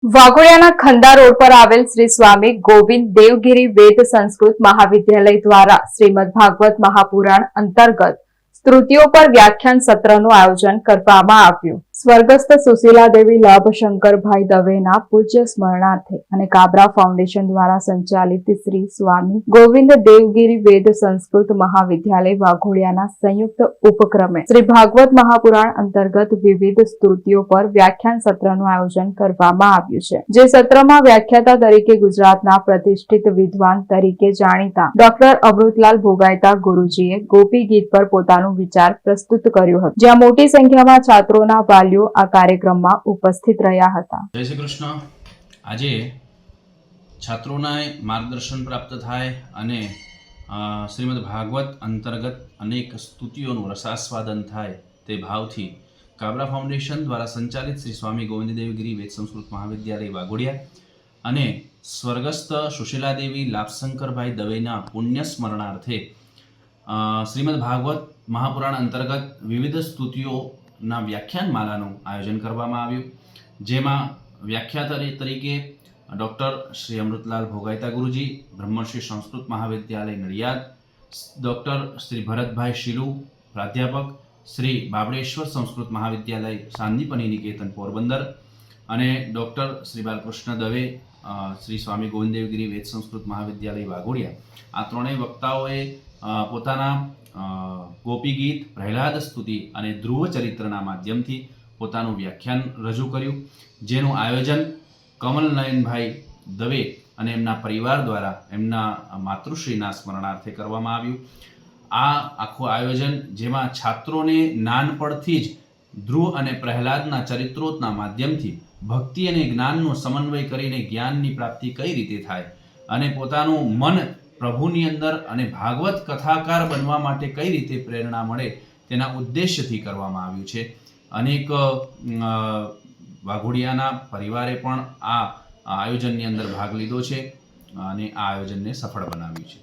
વાઘોડિયાના ખંડા road પર આવેલ શ્રી સ્વામી ગોવિંદ દેવગિરી વેદ સંસ્કૃત મહાવિદ્યાલય દ્વારા શ્રીમદ ભાગવત મહાપુરાણ અંતર્ગત સ્તુતિઓ પર વ્યાખ્યાન સત્રનું આયોજન કરવામાં આવ્યું। સ્વર્ગસ્થ સુશીલાદેવી લાભશંકરભાઈ દવેના પૂજ્ય સ્મરણાર્થે અને કાબરા ફાઉન્ડેશન દ્વારા સંચાલિત શ્રી સ્વામી ગોવિંદ દેવગિરી વેદ સંસ્કૃત મહાવિદ્યાલય વાઘોડિયાના સંયુક્ત ઉપક્રમે શ્રી ભાગવત મહાપુરાણ અંતર્ગત વિવિધ સ્તુતિઓ પર વ્યાખ્યાન સત્રનું આયોજન કરવામાં આવ્યું છે, જે સત્રમાં વ્યાખ્યાતા તરીકે ગુજરાતના પ્રતિષ્ઠિત વિદ્વાન તરીકે જાણીતા ડોક્ટર અમૃતલાલ ભોગાયતા ગુરુજીએ ગોપી ગીત પર પોતાનું વિચાર પ્રસ્તુત કર્યો હતો, જ્યાં મોટી સંખ્યામાં છાત્રોના વાલીઓ આ કાર્યક્રમમાં ઉપસ્થિત રહ્યા હતા। જય શ્રી કૃષ્ણ। આજે છાત્રોના માર્ગદર્શન પ્રાપ્ત થાય અને શ્રીમદ ભાગવત અંતર્ગત અનેક સ્તુતિઓનું રસાસ્વાદન થાય તે ભાવથી કાબરા ફાઉન્ડેશન દ્વારા સંચાલિત શ્રી સ્વામી ગોવિંદ દેવગિરી વેદ સંસ્કૃત મહાવિદ્યાલય વાઘોડિયા અને સ્વર્ગસ્થ સુશીલાદેવી લાભશંકરભાઈ દવેના પુણ્ય સ્મરણાર્થે શ્રીમદ ભાગવત મહાપુરાણ અંતર્ગત વિવિધ સ્તુતિઓના વ્યાખ્યાન માલાનું આયોજન કરવામાં આવ્યું, જેમાં વ્યાખ્યાતા તરીકે ડૉક્ટર શ્રી અમૃતલાલ ભોગાયતા ગુરુજી, બ્રહ્મશ્રી સંસ્કૃત મહાવિદ્યાલય નડિયાદ, ડૉક્ટર શ્રી ભરતભાઈ શીલુ પ્રાધ્યાપક, શ્રી બાબળેશ્વર સંસ્કૃત મહાવિદ્યાલય સાંદીપની નિકેતન પોરબંદર અને ડૉક્ટર શ્રી બાલકૃષ્ણ દવે શ્રી સ્વામી ગોવિંદ દેવગિરી વેદ સંસ્કૃત મહાવિદ્યાલય વાઘોડિયા, આ ત્રણેય વક્તાઓએ પોતાના ગોપી ગીત, પ્રહલાદ સ્તુતિ અને ધ્રુવ ચરિત્રના માધ્યમથી પોતાનું વ્યાખ્યાન રજૂ કર્યું, જેનું આયોજન કમલનયનભાઈ દવે અને એમના પરિવાર દ્વારા એમના માતૃશ્રીના સ્મરણાર્થે કરવામાં આવ્યું। આ આખું આયોજન જેમાં છાત્રોને નાનપણથી જ ધ્રુવ અને પ્રહલાદના ચરિત્રોના માધ્યમથી ભક્તિ અને જ્ઞાનનો સમન્વય કરીને જ્ઞાનની પ્રાપ્તિ કઈ રીતે થાય અને પોતાનું મન પ્રભુની અંદર અને ભાગવત કથાકાર બનવા માટે કઈ રીતે પ્રેરણા મળે તેના ઉદ્દેશ્યથી કરવામાં આવ્યું છે। અનેક વાઘોડિયાના પરિવારે પણ આ આયોજનની અંદર ભાગ લીધો છે અને આ આયોજનને સફળ બનાવ્યું છે।